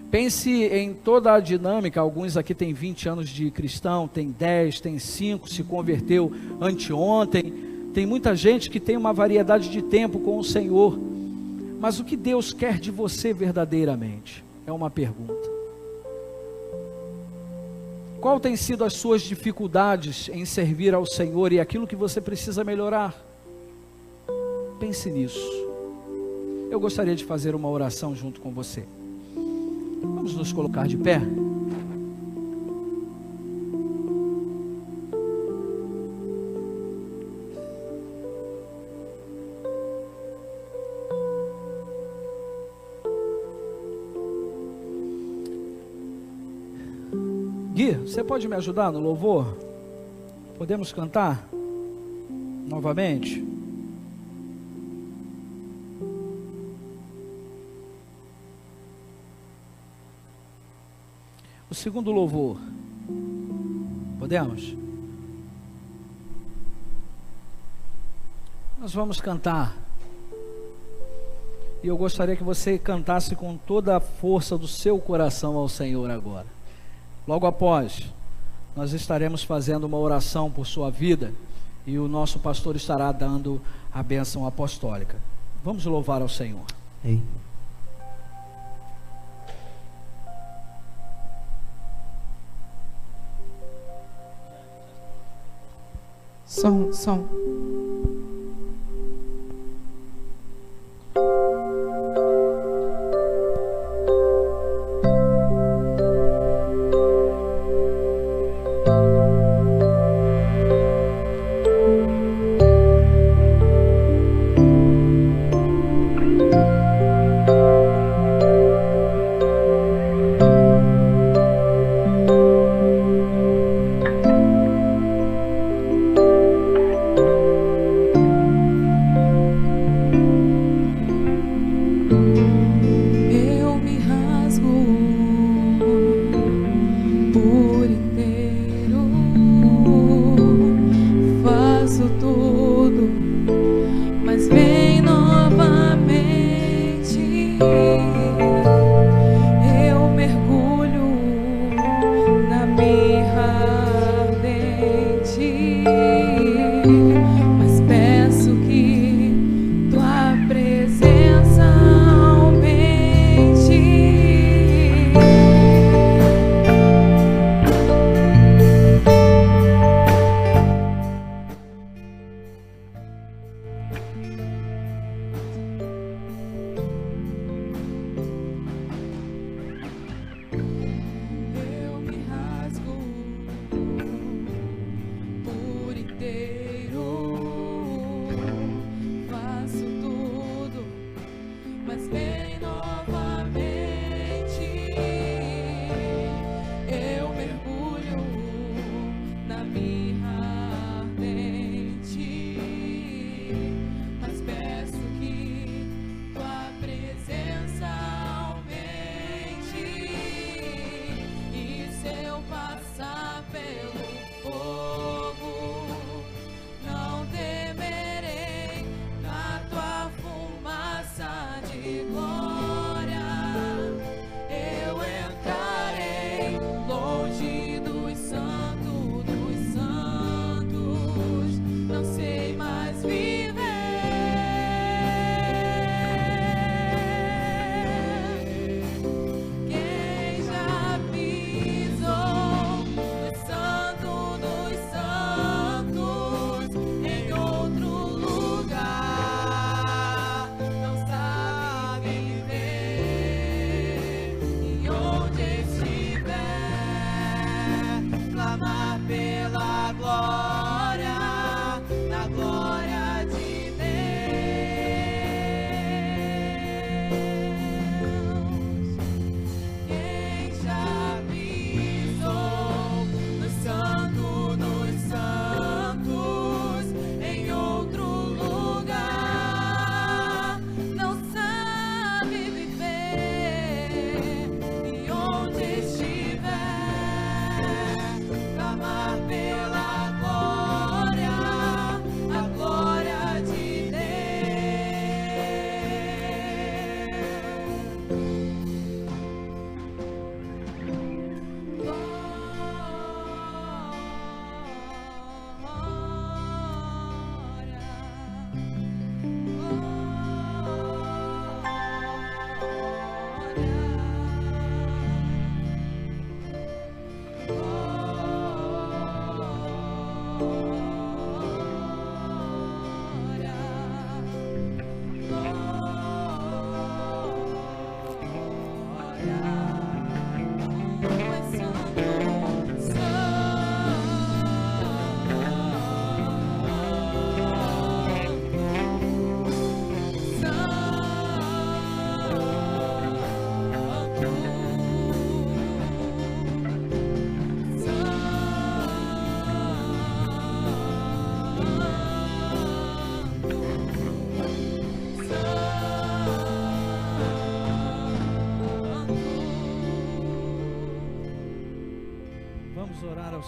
Pense em toda a dinâmica. Alguns aqui têm 20 anos de cristão, tem 10, tem 5, se converteu anteontem. Tem muita gente que tem uma variedade de tempo com o Senhor. Mas o que Deus quer de você verdadeiramente? É uma pergunta. Qual tem sido as suas dificuldades em servir ao Senhor e aquilo que você precisa melhorar? Pense nisso. Eu gostaria de fazer uma oração junto com você. Vamos nos colocar de pé. Gui, você pode me ajudar no louvor? Podemos cantar novamente? O segundo louvor, podemos? Nós vamos cantar, e eu gostaria que você cantasse com toda a força do seu coração ao Senhor agora. Logo após, nós estaremos fazendo uma oração por sua vida, e o nosso pastor estará dando a bênção apostólica. Vamos louvar ao Senhor. Ei. Som.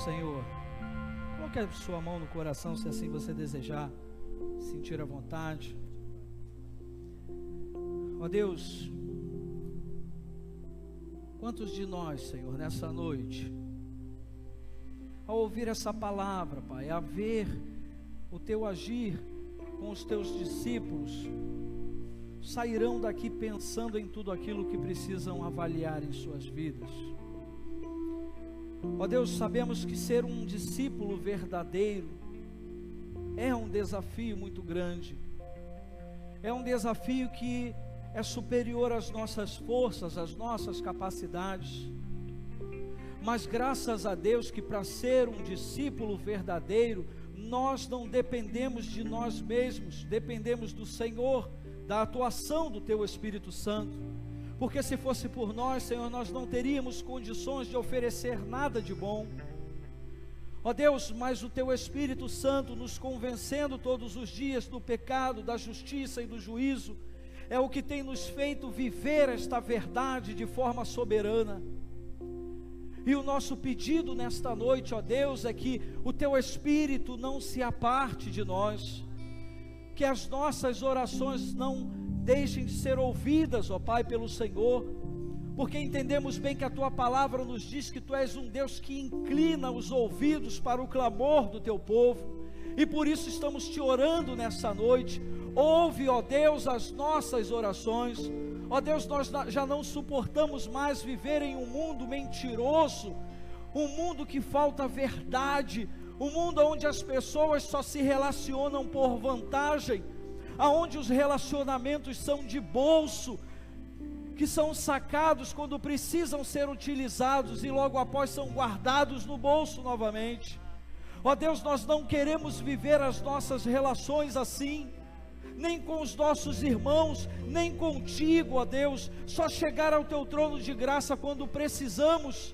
Senhor, coloque a sua mão no coração, se assim você desejar, sentir à vontade. Ó Deus, quantos de nós, Senhor, nessa noite, ao ouvir essa palavra, Pai, a ver o Teu agir com os Teus discípulos, sairão daqui pensando em tudo aquilo que precisam avaliar em suas vidas. Ó Deus, sabemos que ser um discípulo verdadeiro é um desafio muito grande, é um desafio que é superior às nossas forças, às nossas capacidades, mas graças a Deus que para ser um discípulo verdadeiro, nós não dependemos de nós mesmos, dependemos do Senhor, da atuação do Teu Espírito Santo. Porque se fosse por nós, Senhor, nós não teríamos condições de oferecer nada de bom. Ó Deus, mas o Teu Espírito Santo nos convencendo todos os dias do pecado, da justiça e do juízo, é o que tem nos feito viver esta verdade de forma soberana. E o nosso pedido nesta noite, ó Deus, é que o Teu Espírito não se aparte de nós, que as nossas orações não deixem de ser ouvidas, ó Pai, pelo Senhor, porque entendemos bem que a Tua palavra nos diz que Tu és um Deus que inclina os ouvidos para o clamor do Teu povo, e por isso estamos Te orando nessa noite. Ouve, ó Deus, as nossas orações. Ó Deus, nós já não suportamos mais viver em um mundo mentiroso, um mundo que falta verdade, um mundo onde as pessoas só se relacionam por vantagem, aonde os relacionamentos são de bolso, que são sacados quando precisam ser utilizados e logo após são guardados no bolso novamente. Ó Deus, nós não queremos viver as nossas relações assim, nem com os nossos irmãos, nem contigo, ó Deus, só chegar ao Teu trono de graça quando precisamos.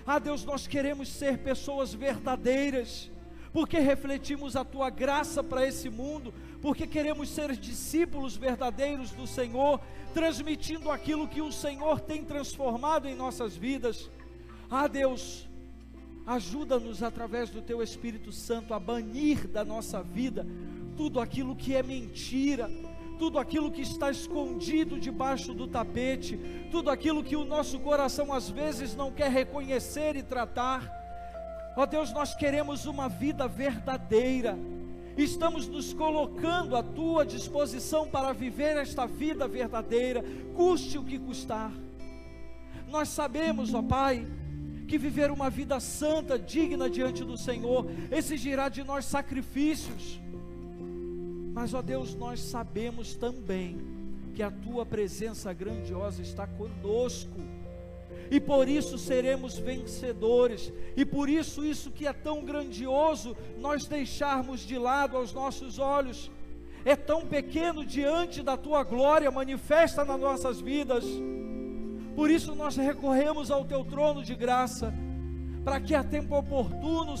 Ah Deus, nós queremos ser pessoas verdadeiras, porque refletimos a Tua graça para esse mundo, porque queremos ser discípulos verdadeiros do Senhor, transmitindo aquilo que o Senhor tem transformado em nossas vidas. Ah Deus, ajuda-nos através do Teu Espírito Santo a banir da nossa vida tudo aquilo que é mentira, tudo aquilo que está escondido debaixo do tapete, tudo aquilo que o nosso coração às vezes não quer reconhecer e tratar. Ó Deus, nós queremos uma vida verdadeira, estamos nos colocando à Tua disposição para viver esta vida verdadeira, custe o que custar. Nós sabemos, ó Pai, que viver uma vida santa, digna diante do Senhor, exigirá de nós sacrifícios, mas ó Deus, nós sabemos também que a Tua presença grandiosa está conosco, e por isso seremos vencedores, e por isso que é tão grandioso, nós deixarmos de lado aos nossos olhos, é tão pequeno diante da Tua glória manifesta nas nossas vidas. Por isso nós recorremos ao Teu trono de graça, para que a tempo oportuno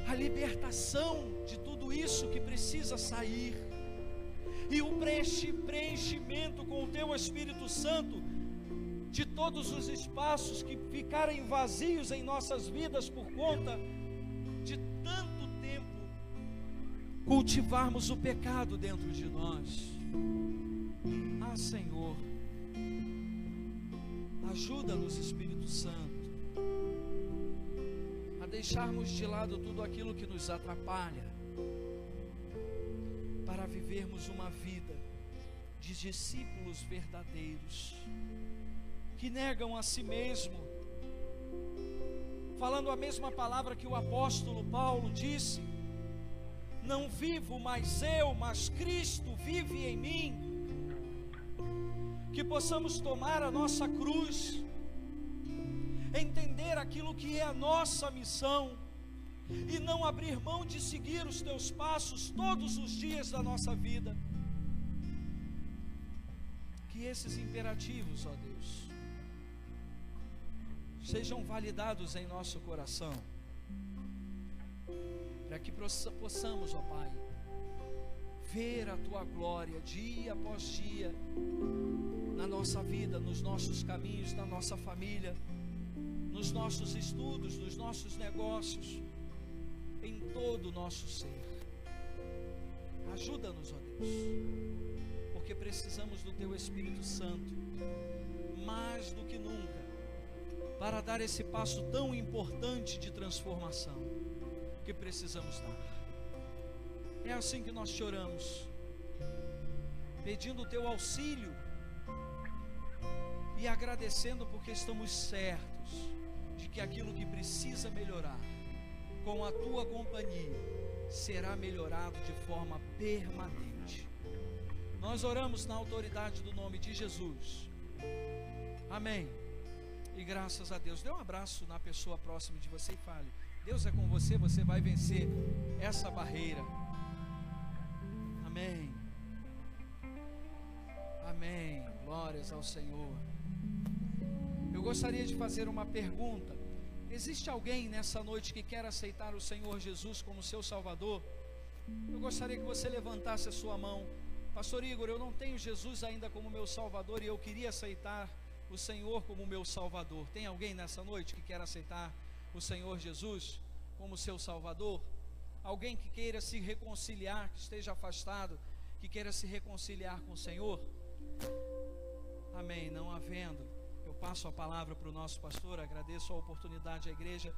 a libertação de tudo isso que precisa sair, e o preenchimento com o Teu Espírito Santo de todos os espaços que ficarem vazios em nossas vidas por conta de tanto tempo cultivarmos o pecado dentro de nós. Ah Senhor, ajuda-nos, Espírito Santo, a deixarmos de lado tudo aquilo que nos atrapalha, para vivermos uma vida de discípulos verdadeiros, que negam a si mesmo, falando a mesma palavra que o apóstolo Paulo disse: não vivo mais eu, mas Cristo vive em mim. Que possamos tomar a nossa cruz, entender aquilo que é a nossa missão, e não abrir mão de seguir os teus passos todos os dias da nossa vida. Que esses imperativos, ó Deus, sejam validados em nosso coração, para que possamos, ó Pai, ver a Tua glória dia após dia, na nossa vida, nos nossos caminhos, na nossa família, nos nossos estudos, nos nossos negócios, em todo o nosso ser. Ajuda-nos, ó Deus, porque precisamos do Teu Espírito Santo, mais do que nunca, para dar esse passo tão importante de transformação que precisamos dar. É assim que nós te oramos, pedindo o Teu auxílio e agradecendo, porque estamos certos de que aquilo que precisa melhorar, com a Tua companhia, será melhorado de forma permanente. Nós oramos na autoridade do nome de Jesus. Amém. E graças a Deus. Dê um abraço na pessoa próxima de você e fale: Deus é com você, você vai vencer essa barreira. Amém. Amém. Glórias ao Senhor. Eu gostaria de fazer uma pergunta. Existe alguém nessa noite que quer aceitar o Senhor Jesus como seu Salvador? Eu gostaria que você levantasse a sua mão. Pastor Igor, eu não tenho Jesus ainda como meu Salvador e eu queria aceitar o Senhor como meu Salvador. Tem alguém nessa noite que quer aceitar o Senhor Jesus como seu Salvador? Alguém que queira se reconciliar, que esteja afastado, que queira se reconciliar com o Senhor? Amém. Não havendo, eu passo a palavra para o nosso pastor. Agradeço a oportunidade à igreja